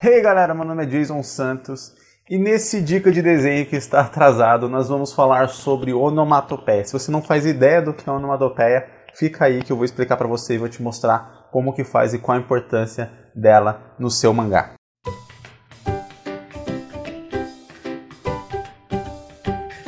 Hey galera, meu nome é Jason Santos e nesse dica de desenho que está atrasado nós vamos falar sobre onomatopeia. Se você não faz ideia do que é onomatopeia, fica aí que eu vou explicar para você e vou te mostrar como que faz e qual a importância dela no seu mangá.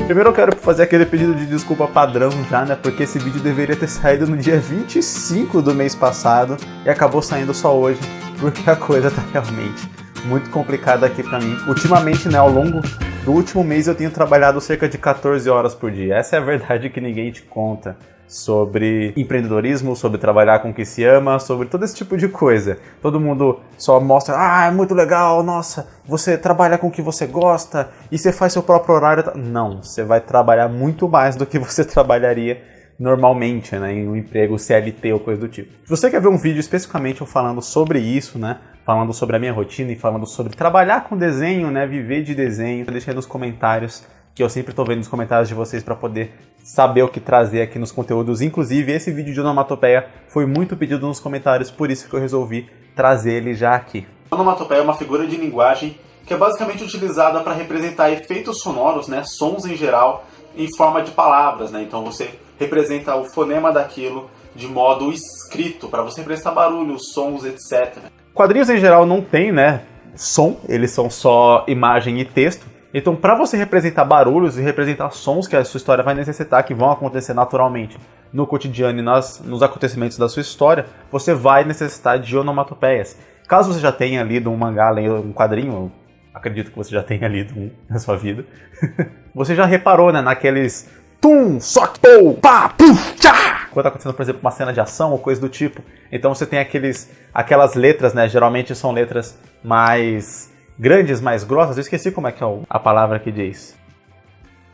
Primeiro eu quero fazer aquele pedido de desculpa padrão já, né? Porque esse vídeo deveria ter saído no dia 25 do mês passado e acabou saindo só hoje, porque a coisa tá realmente muito complicada aqui pra mim. Ultimamente, né, ao longo do último mês eu tenho trabalhado cerca de 14 horas por dia. Essa é a verdade que ninguém te conta sobre empreendedorismo, sobre trabalhar com o que se ama, sobre todo esse tipo de coisa. Todo mundo só mostra, é muito legal, nossa, você trabalha com o que você gosta e você faz seu próprio horário. Não, você vai trabalhar muito mais do que você trabalharia normalmente, né, em um emprego CLT ou coisa do tipo. Se você quer ver um vídeo especificamente eu falando sobre isso, né, falando sobre a minha rotina e falando sobre trabalhar com desenho, né, viver de desenho, deixa aí nos comentários, que eu sempre estou vendo nos comentários de vocês para poder saber o que trazer aqui nos conteúdos. Inclusive, esse vídeo de onomatopeia foi muito pedido nos comentários, por isso que eu resolvi trazer ele já aqui. A onomatopeia é uma figura de linguagem que é basicamente utilizada para representar efeitos sonoros, né, sons em geral, em forma de palavras, né? Então você representa o fonema daquilo de modo escrito, para você representar barulhos, sons, etc. Quadrinhos em geral não tem, né, som, eles são só imagem e texto. Então, para você representar barulhos e representar sons que a sua história vai necessitar, que vão acontecer naturalmente no cotidiano e nos acontecimentos da sua história, você vai necessitar de onomatopeias. Caso você já tenha lido um mangá, um quadrinho, acredito que você já tenha lido um na sua vida, você já reparou, né, naqueles tum, soque, pou, pá, puf, tchá! Quando tá acontecendo, por exemplo, uma cena de ação ou coisa do tipo. Então você tem aquelas letras, né, geralmente são letras mais grandes, mais grossas, eu esqueci como é que é a palavra que diz.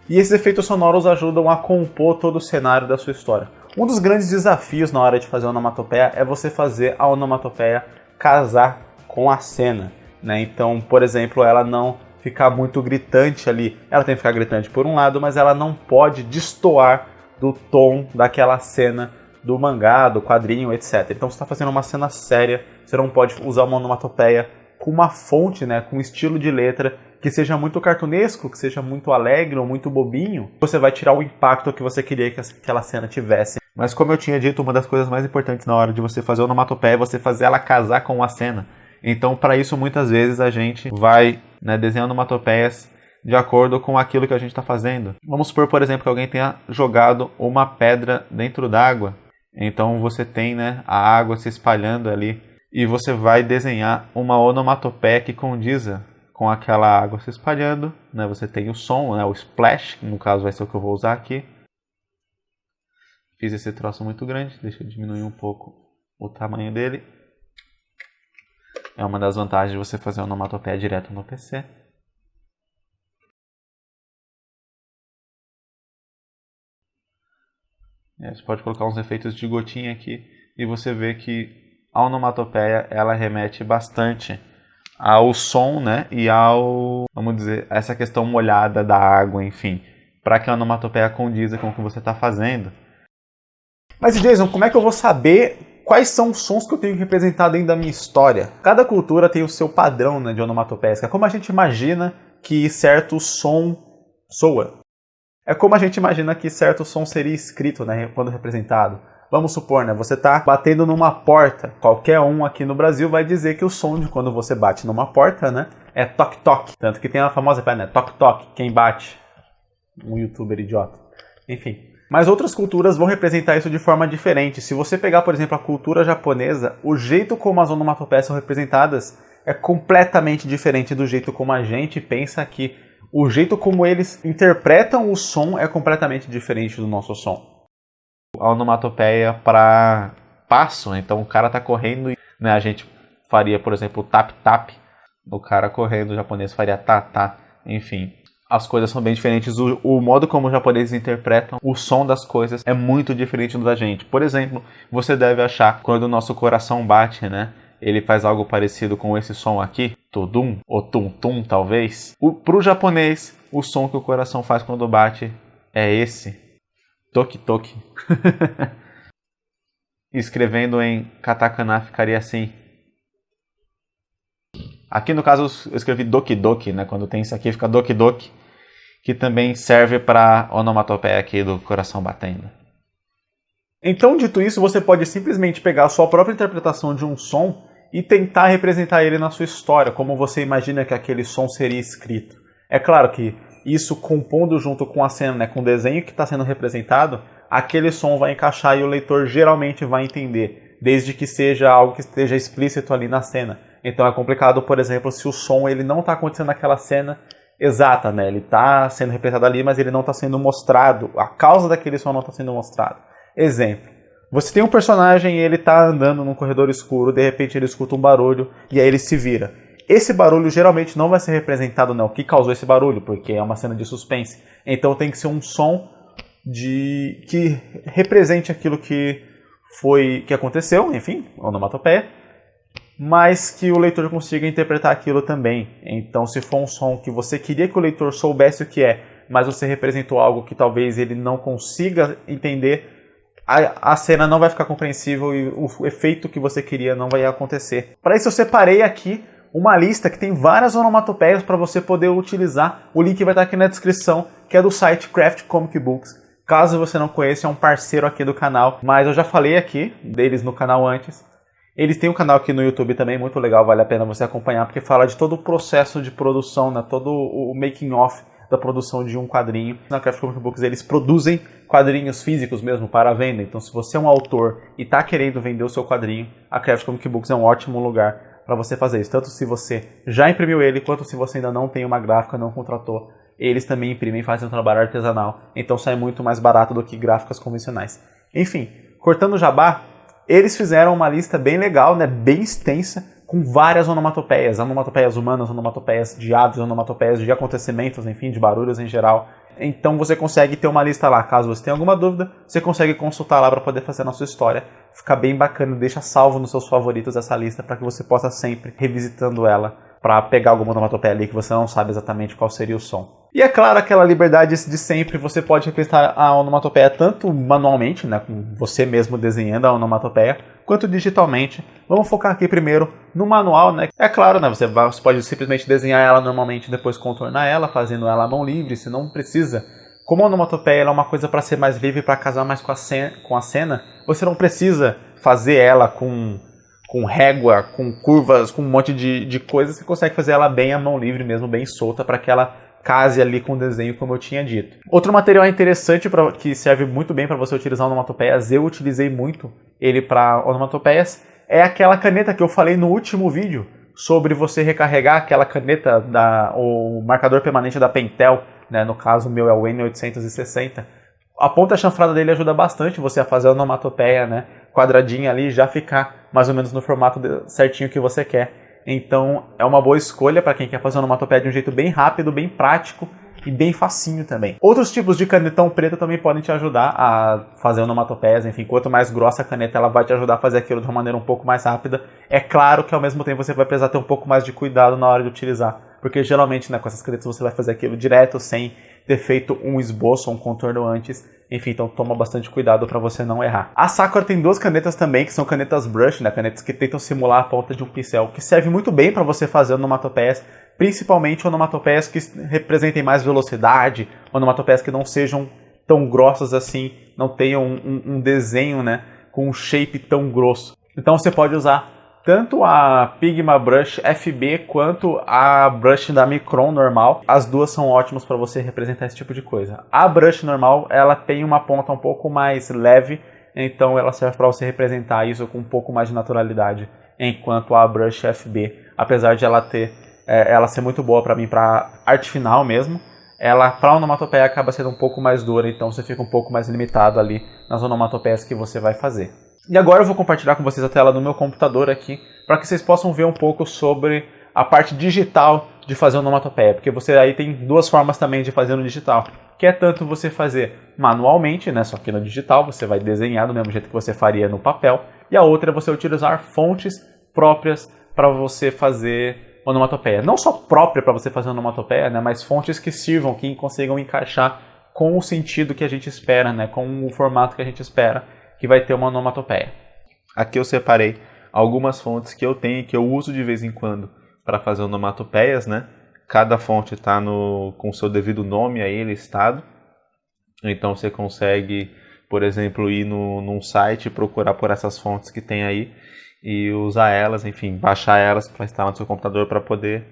E esses efeitos sonoros ajudam a compor todo o cenário da sua história. Um dos grandes desafios na hora de fazer a onomatopeia é você fazer a onomatopeia casar com a cena, né? Então, por exemplo, ela não ficar muito gritante ali. Ela tem que ficar gritante por um lado, mas ela não pode destoar do tom daquela cena do mangá, do quadrinho, etc. Então, você está fazendo uma cena séria, você não pode usar uma onomatopeia com uma fonte, né, com um estilo de letra que seja muito cartunesco, que seja muito alegre ou muito bobinho. Você vai tirar o impacto que você queria que aquela cena tivesse. Mas como eu tinha dito, uma das coisas mais importantes na hora de você fazer onomatopeia é você fazer ela casar com a cena. Então, para isso, muitas vezes a gente vai, né, desenhando onomatopeias de acordo com aquilo que a gente está fazendo. Vamos supor, por exemplo, que alguém tenha jogado uma pedra dentro d'água. Então, você tem, né, a água se espalhando ali e você vai desenhar uma onomatopeia que condiza com aquela água se espalhando, né? Você tem o som, né, o splash, que no caso vai ser o que eu vou usar aqui. Fiz esse troço muito grande, deixa eu diminuir um pouco o tamanho dele. É uma das vantagens de você fazer onomatopeia direto no PC. Você pode colocar uns efeitos de gotinha aqui e você vê que a onomatopeia ela remete bastante ao som, né, e vamos dizer, essa questão molhada da água, enfim, para que a onomatopeia condiza com o que você está fazendo. Mas Jason, como é que eu vou saber quais são os sons que eu tenho que representar dentro da minha história? Cada cultura tem o seu padrão, né, de onomatopeias, é como a gente imagina que certo som soa. É como a gente imagina que certo som seria escrito, né, quando representado. Vamos supor, né, você está batendo numa porta. Qualquer um aqui no Brasil vai dizer que o som de quando você bate numa porta, né, é toque-toque. Tanto que tem a famosa piada, né, toque-toque, quem bate? Um youtuber idiota. Enfim. Mas outras culturas vão representar isso de forma diferente. Se você pegar, por exemplo, a cultura japonesa, o jeito como as onomatopeias são representadas é completamente diferente do jeito como a gente pensa aqui. O jeito como eles interpretam o som é completamente diferente do nosso som. A onomatopeia para passo, então o cara tá correndo, né, a gente faria, por exemplo, tap-tap. O cara correndo, o japonês faria tá-tá, enfim. As coisas são bem diferentes, o modo como os japoneses interpretam o som das coisas é muito diferente do da gente. Por exemplo, você deve achar quando o nosso coração bate, né? Ele faz algo parecido com esse som aqui, tudum, ou tum-tum, talvez. Pro japonês, o som que o coração faz quando bate é esse, toque-toque. Escrevendo em katakana ficaria assim. Aqui no caso eu escrevi Doki Doki, né? Quando tem isso aqui fica Doki Doki, que também serve para onomatopeia aqui do coração batendo. Então, dito isso, você pode simplesmente pegar a sua própria interpretação de um som e tentar representar ele na sua história, como você imagina que aquele som seria escrito. É claro que isso compondo junto com a cena, né, com o desenho que está sendo representado, aquele som vai encaixar e o leitor geralmente vai entender, desde que seja algo que esteja explícito ali na cena. Então é complicado, por exemplo, se o som ele não está acontecendo naquela cena exata, né? Ele está sendo representado ali, mas ele não está sendo mostrado, a causa daquele som não está sendo mostrado. Exemplo, você tem um personagem e ele está andando num corredor escuro, de repente ele escuta um barulho e aí ele se vira. Esse barulho geralmente não vai ser representado, né? O que causou esse barulho, porque é uma cena de suspense. Então tem que ser um som que represente aquilo que aconteceu, enfim, onomatopeia, mas que o leitor consiga interpretar aquilo também. Então, se for um som que você queria que o leitor soubesse o que é, mas você representou algo que talvez ele não consiga entender, a cena não vai ficar compreensível e o efeito que você queria não vai acontecer. Para isso eu separei aqui uma lista que tem várias onomatopeias para você poder utilizar. O link vai estar aqui na descrição, que é do site Craft Comic Books. Caso você não conheça, é um parceiro aqui do canal, mas eu já falei aqui deles no canal antes. Eles têm um canal aqui no YouTube também, muito legal, vale a pena você acompanhar, porque fala de todo o processo de produção, né, todo o making of da produção de um quadrinho. Na Craft Comic Books eles produzem quadrinhos físicos mesmo para venda, então se você é um autor e está querendo vender o seu quadrinho, a Craft Comic Books é um ótimo lugar para você fazer isso, tanto se você já imprimiu ele, quanto se você ainda não tem uma gráfica, não contratou. Eles também imprimem e fazem um trabalho artesanal, então sai muito mais barato do que gráficas convencionais. Enfim, cortando o jabá, eles fizeram uma lista bem legal, né, bem extensa, com várias onomatopeias, onomatopeias humanas, onomatopeias de aves, onomatopeias de acontecimentos, enfim, de barulhos em geral. Então você consegue ter uma lista lá, caso você tenha alguma dúvida, você consegue consultar lá para poder fazer a sua história. Fica bem bacana, deixa salvo nos seus favoritos essa lista para que você possa sempre revisitando ela para pegar alguma onomatopeia ali que você não sabe exatamente qual seria o som. E é claro, aquela liberdade de sempre, você pode representar a onomatopeia tanto manualmente, né, com você mesmo desenhando a onomatopeia, quanto digitalmente. Vamos focar aqui primeiro no manual, né? É claro, né, você pode simplesmente desenhar ela normalmente e depois contornar ela, fazendo ela à mão livre, se não precisa. Como a onomatopeia é uma coisa para ser mais livre, para casar mais com a cena, você não precisa fazer ela com régua, com curvas, com um monte de coisas, você consegue fazer ela bem à mão livre mesmo, bem solta, para que ela case ali com o desenho, como eu tinha dito. Outro material interessante que serve muito bem para você utilizar onomatopeias, eu utilizei muito ele para onomatopeias, é aquela caneta que eu falei no último vídeo, sobre você recarregar aquela caneta, o marcador permanente da Pentel, né? No caso o meu é o N860. A ponta chanfrada dele ajuda bastante você a fazer a onomatopeia, né, quadradinha ali, já ficar mais ou menos no formato certinho que você quer. Então é uma boa escolha para quem quer fazer onomatopeia de um jeito bem rápido, bem prático e bem facinho também. Outros tipos de canetão preto também podem te ajudar a fazer onomatopeias. Enfim, quanto mais grossa a caneta, ela vai te ajudar a fazer aquilo de uma maneira um pouco mais rápida. É claro que ao mesmo tempo você vai precisar ter um pouco mais de cuidado na hora de utilizar, porque geralmente, né, com essas canetas você vai fazer aquilo direto, sem ter feito um esboço ou um contorno antes. Enfim, então toma bastante cuidado para você não errar. A Sakura tem duas canetas também, que são canetas brush, né, canetas que tentam simular a ponta de um pincel, que serve muito bem para você fazer onomatopeias, principalmente onomatopeias que representem mais velocidade, onomatopeias que não sejam tão grossas assim, não tenham um desenho, né, com um shape tão grosso. Então você pode usar tanto a Pigma Brush FB quanto a Brush da Micron normal. As duas são ótimas para você representar esse tipo de coisa. A Brush normal, ela tem uma ponta um pouco mais leve, então ela serve para você representar isso com um pouco mais de naturalidade. Enquanto a Brush FB, apesar de ela ser muito boa para mim para arte final mesmo, ela para onomatopeia acaba sendo um pouco mais dura, então você fica um pouco mais limitado ali nas onomatopeias que você vai fazer. E agora eu vou compartilhar com vocês a tela do meu computador aqui, para que vocês possam ver um pouco sobre a parte digital de fazer onomatopeia, porque você aí tem duas formas também de fazer no digital, que é tanto você fazer manualmente, né, só que no digital você vai desenhar do mesmo jeito que você faria no papel, e a outra é você utilizar fontes próprias para você fazer onomatopeia. Não só própria para você fazer onomatopeia, né, mas fontes que sirvam, que consigam encaixar com o sentido que a gente espera, né, com o formato que a gente espera, que vai ter uma onomatopeia. Aqui eu separei algumas fontes que eu tenho e que eu uso de vez em quando para fazer onomatopeias, né? Cada fonte está com o seu devido nome aí listado. Então você consegue, por exemplo, ir num site e procurar por essas fontes que tem aí e usar elas, enfim, baixar elas para instalar no seu computador para poder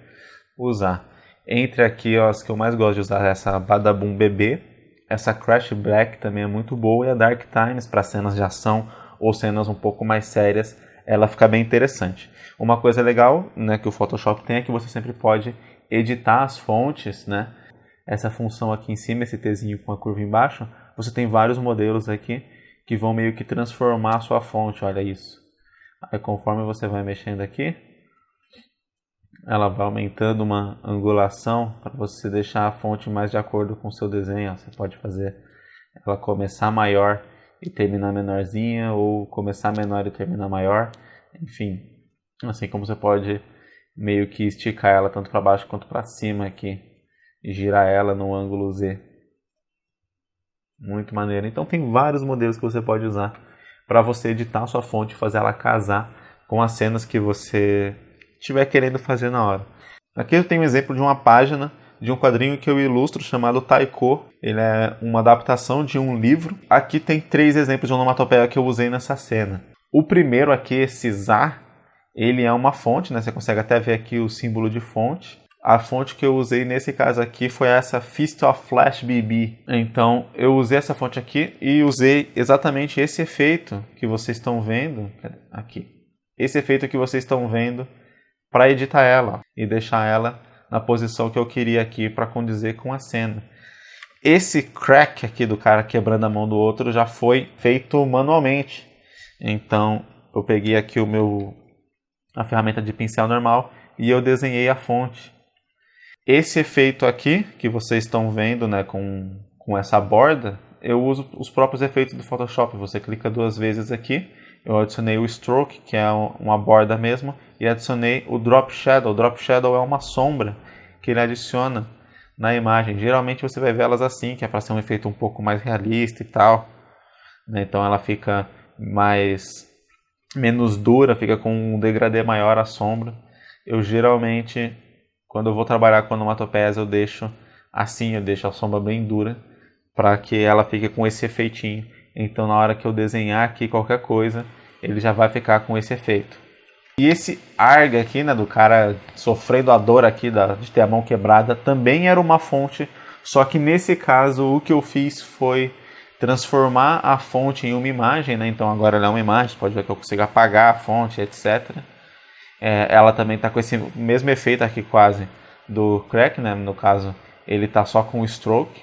usar. Entre aqui, ó, as que eu mais gosto de usar é essa Badaboom BB, essa Crash Black também é muito boa, e a Dark Times para cenas de ação ou cenas um pouco mais sérias, ela fica bem interessante. Uma coisa legal, né, que o Photoshop tem é que você sempre pode editar as fontes, né? Essa função aqui em cima, esse Tzinho com a curva embaixo, você tem vários modelos aqui que vão meio que transformar a sua fonte, olha isso. Aí conforme você vai mexendo aqui, ela vai aumentando uma angulação para você deixar a fonte mais de acordo com o seu desenho. Você pode fazer ela começar maior e terminar menorzinha, ou começar menor e terminar maior. Enfim, assim como você pode meio que esticar ela tanto para baixo quanto para cima aqui e girar ela no ângulo Z. Muito maneiro. Então tem vários modelos que você pode usar para você editar a sua fonte e fazer ela casar com as cenas que você estiver querendo fazer na hora. Aqui eu tenho um exemplo de uma página de um quadrinho que eu ilustro chamado Taiko. Ele é uma adaptação de um livro. Aqui tem 3 exemplos de onomatopeia que eu usei nessa cena. O primeiro aqui, esse Za, ele é uma fonte, né? Você consegue até ver aqui o símbolo de fonte. A fonte que eu usei nesse caso aqui foi essa Fist of Flash BB. Então eu usei essa fonte aqui e usei exatamente esse efeito que vocês estão vendo aqui. Esse efeito que vocês estão vendo para editar ela e deixar ela na posição que eu queria aqui para condizer com a cena. Esse crack aqui do cara quebrando a mão do outro já foi feito manualmente. Então eu peguei aqui a ferramenta de pincel normal e eu desenhei a fonte. Esse efeito aqui que vocês estão vendo, né, com essa borda, eu uso os próprios efeitos do Photoshop. Você clica 2 vezes aqui, eu adicionei o Stroke, que é uma borda mesmo, e adicionei o Drop Shadow. O Drop Shadow é uma sombra que ele adiciona na imagem. Geralmente você vai ver elas assim, que é para ser um efeito um pouco mais realista e tal, né? Então ela fica menos dura, fica com um degradê maior a sombra. Eu geralmente, quando eu vou trabalhar com onomatopeias, eu deixo assim, eu deixo a sombra bem dura, para que ela fique com esse efeitinho. Então na hora que eu desenhar aqui qualquer coisa, ele já vai ficar com esse efeito. E esse arga aqui, né, do cara sofrendo a dor aqui de ter a mão quebrada, também era uma fonte, só que nesse caso o que eu fiz foi transformar a fonte em uma imagem, né? Então agora ela é uma imagem, você pode ver que eu consigo apagar a fonte, etc. Ela também está com esse mesmo efeito aqui quase do crack, né? No caso ele está só com o stroke.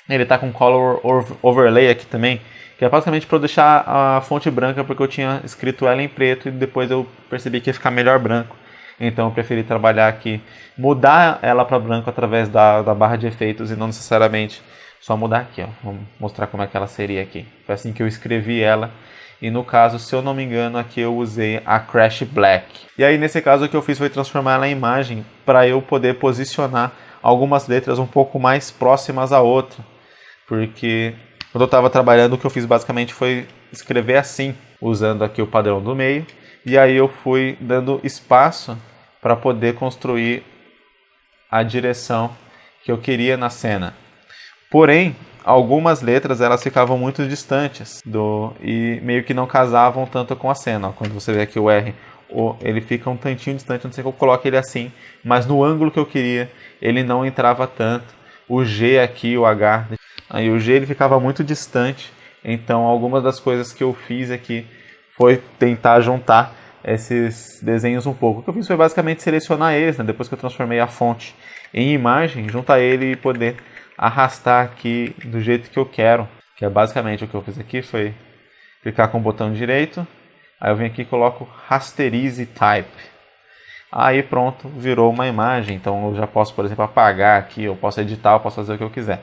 Ele está com color overlay aqui também, que é basicamente para eu deixar a fonte branca, porque eu tinha escrito ela em preto e depois eu percebi que ia ficar melhor branco. Então eu preferi trabalhar aqui, mudar ela para branco através da barra de efeitos e não necessariamente só mudar aqui, ó. Vou mostrar como é que ela seria aqui. Foi assim que eu escrevi ela. E no caso, se eu não me engano, aqui eu usei a Crash Black. E aí nesse caso o que eu fiz foi transformar ela em imagem para eu poder posicionar algumas letras um pouco mais próximas à outra. Porque quando eu estava trabalhando, o que eu fiz basicamente foi escrever assim, usando aqui o padrão do meio. E aí eu fui dando espaço para poder construir a direção que eu queria na cena. Porém, algumas letras elas ficavam muito distantes e meio que não casavam tanto com a cena. Ó, quando você vê aqui o R, ele fica um tantinho distante, não sei que eu coloque ele assim, mas no ângulo que eu queria ele não entrava tanto. O G aqui, o H, aí o G ele ficava muito distante. Então algumas das coisas que eu fiz aqui foi tentar juntar esses desenhos um pouco. O que eu fiz foi basicamente selecionar eles, né? Depois que eu transformei a fonte em imagem, juntar ele e poder arrastar aqui do jeito que eu quero. Que é basicamente o que eu fiz aqui, foi clicar com o botão direito, aí eu venho aqui e coloco Rasterize Type. Aí pronto, virou uma imagem. Então eu já posso, por exemplo, apagar aqui, eu posso editar, eu posso fazer o que eu quiser.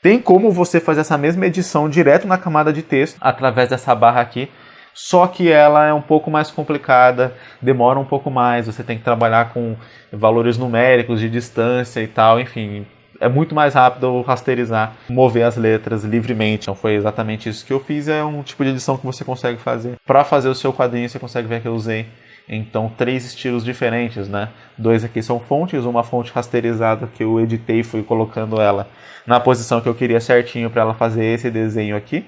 Tem como você fazer essa mesma edição direto na camada de texto, através dessa barra aqui, só que ela é um pouco mais complicada, demora um pouco mais, você tem que trabalhar com valores numéricos de distância e tal, enfim, é muito mais rápido rasterizar, mover as letras livremente. Então foi exatamente isso que eu fiz, é um tipo de edição que você consegue fazer. Para fazer o seu quadrinho, você consegue ver que eu usei Então 3 estilos diferentes, né? 2 aqui são fontes, uma fonte rasterizada que eu editei e fui colocando ela na posição que eu queria certinho para ela fazer esse desenho aqui.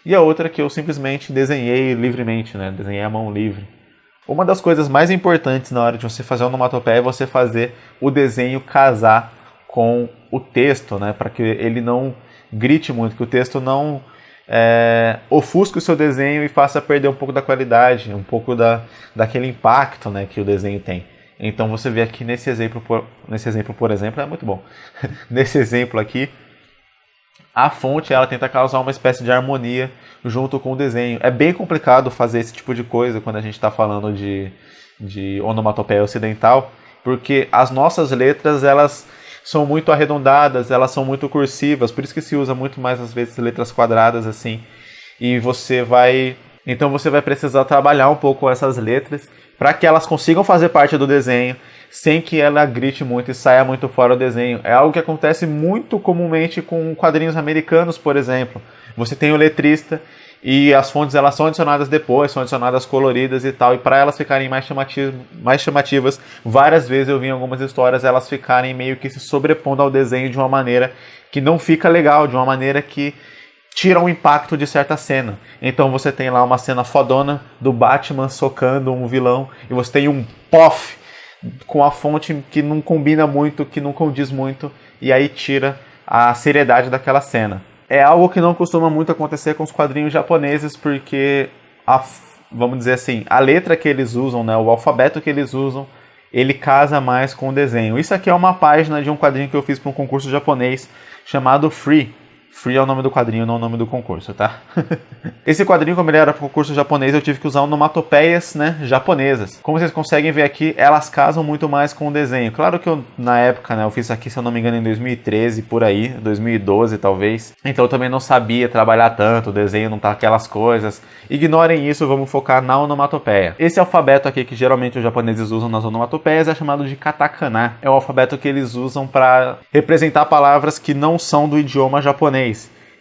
E a outra que eu simplesmente desenhei livremente, né? Desenhei à mão livre. Uma das coisas mais importantes na hora de você fazer onomatopeia é você fazer o desenho casar com o texto, né? Para que ele não grite muito, que o texto não ofusque o seu desenho e faça perder um pouco da qualidade, um pouco daquele impacto, né, que o desenho tem. Então você vê aqui nesse exemplo, por exemplo, é muito bom. Nesse exemplo aqui, a fonte ela tenta causar uma espécie de harmonia junto com o desenho. É bem complicado fazer esse tipo de coisa quando a gente está falando de onomatopeia ocidental, porque as nossas letras elas são muito arredondadas, elas são muito cursivas, por isso que se usa muito mais às vezes letras quadradas assim. E então você vai precisar trabalhar um pouco essas letras para que elas consigam fazer parte do desenho sem que ela grite muito e saia muito fora do desenho. É algo que acontece muito comumente com quadrinhos americanos, por exemplo. Você tem o letrista e as fontes elas são adicionadas depois, são adicionadas coloridas e tal, e para elas ficarem mais chamativas, várias vezes eu vi em algumas histórias elas ficarem meio que se sobrepondo ao desenho de uma maneira que não fica legal, de uma maneira que tira o impacto de certa cena. Então você tem lá uma cena fodona do Batman socando um vilão, e você tem um pof com a fonte que não combina muito, que não condiz muito, e aí tira a seriedade daquela cena. É algo que não costuma muito acontecer com os quadrinhos japoneses, porque, vamos dizer assim, a letra que eles usam, né, o alfabeto que eles usam, ele casa mais com o desenho. Isso aqui é uma página de um quadrinho que eu fiz para um concurso japonês chamado Free. Free é o nome do quadrinho, não o nome do concurso, tá? Esse quadrinho, como ele era para o concurso japonês, eu tive que usar onomatopeias, né, japonesas. Como vocês conseguem ver aqui, elas casam muito mais com o desenho. Claro que na época, né, eu fiz isso aqui, se eu não me engano, em 2013, por aí, 2012 talvez. Então eu também não sabia trabalhar tanto, o desenho não tá aquelas coisas. Ignorem isso, vamos focar na onomatopeia. Esse alfabeto aqui, que geralmente os japoneses usam nas onomatopeias, é chamado de katakana. É o alfabeto que eles usam para representar palavras que não são do idioma japonês.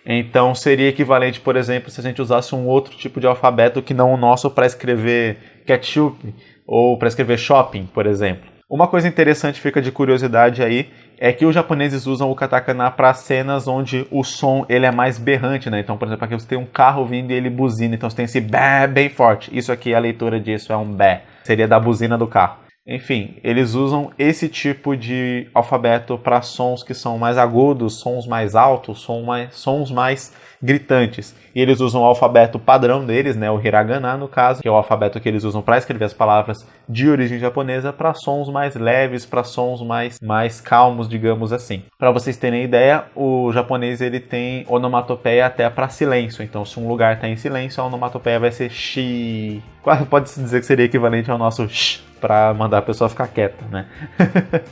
Então seria equivalente, por exemplo, se a gente usasse um outro tipo de alfabeto que não o nosso para escrever ketchup ou para escrever shopping, por exemplo. Uma coisa interessante, fica de curiosidade aí, é que os japoneses usam o katakana para cenas onde o som ele é mais berrante, né? Então, por exemplo, aqui você tem um carro vindo e ele buzina, então você tem esse bé bem forte. Isso aqui, a leitura disso é um bé, seria da buzina do carro. Enfim, eles usam esse tipo de alfabeto para sons que são mais agudos, sons mais altos, sons mais gritantes. E eles usam o alfabeto padrão deles, né, o hiragana no caso, que é o alfabeto que eles usam para escrever as palavras de origem japonesa, para sons mais leves, para sons mais calmos, digamos assim. Para vocês terem ideia, o japonês ele tem onomatopeia até para silêncio. Então, se um lugar está em silêncio, a onomatopeia vai ser shi. Quase pode-se dizer que seria equivalente ao nosso sh, para mandar a pessoa ficar quieta, né?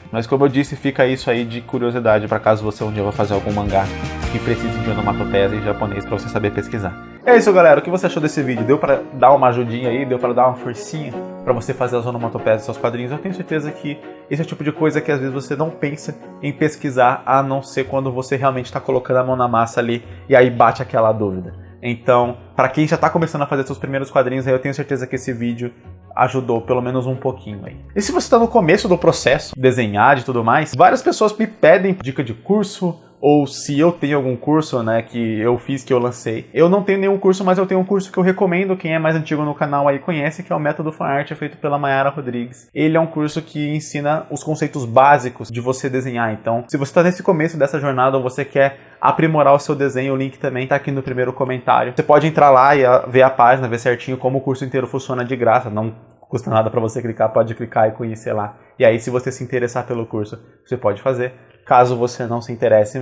Mas como eu disse, fica isso aí de curiosidade para caso você um dia vá fazer algum mangá que precise de onomatopeias em japonês para você saber pesquisar. É isso, galera. O que você achou desse vídeo? Deu para dar uma ajudinha aí? Deu para dar uma forcinha para você fazer as onomatopeias dos seus quadrinhos? Eu tenho certeza que esse é o tipo de coisa que às vezes você não pensa em pesquisar, a não ser quando você realmente está colocando a mão na massa ali e aí bate aquela dúvida. Então, para quem já está começando a fazer seus primeiros quadrinhos, aí eu tenho certeza que esse vídeo ajudou pelo menos um pouquinho aí. E se você está no começo do processo, desenhar e tudo mais, várias pessoas me pedem dica de curso, ou se eu tenho algum curso, né, que eu fiz, que eu lancei. Eu não tenho nenhum curso, mas eu tenho um curso que eu recomendo, quem é mais antigo no canal aí conhece, que é o Método Fanart, feito pela Mayara Rodrigues. Ele é um curso que ensina os conceitos básicos de você desenhar. Então, se você está nesse começo dessa jornada ou você quer aprimorar o seu desenho, o link também está aqui no primeiro comentário. Você pode entrar lá e ver a página, ver certinho como o curso inteiro funciona de graça, não custa nada para você clicar, pode clicar e conhecer lá. E aí, se você se interessar pelo curso, você pode fazer. Caso você não se interesse,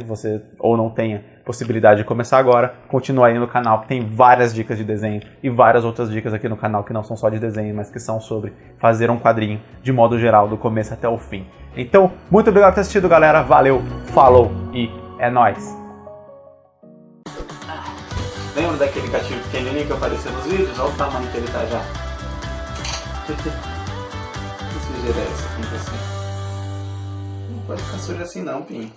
ou não tenha possibilidade de começar agora, continua aí no canal, que tem várias dicas de desenho e várias outras dicas aqui no canal que não são só de desenho, mas que são sobre fazer um quadrinho de modo geral, do começo até o fim. Então, muito obrigado por ter assistido, galera. Valeu, falou e é nóis! Lembra daquele gatinho pequenininho que apareceu nos vídeos? Olha o tamanho que ele tá já. Que sujeira é essa? Não pode ficar sujo assim não, Pinho.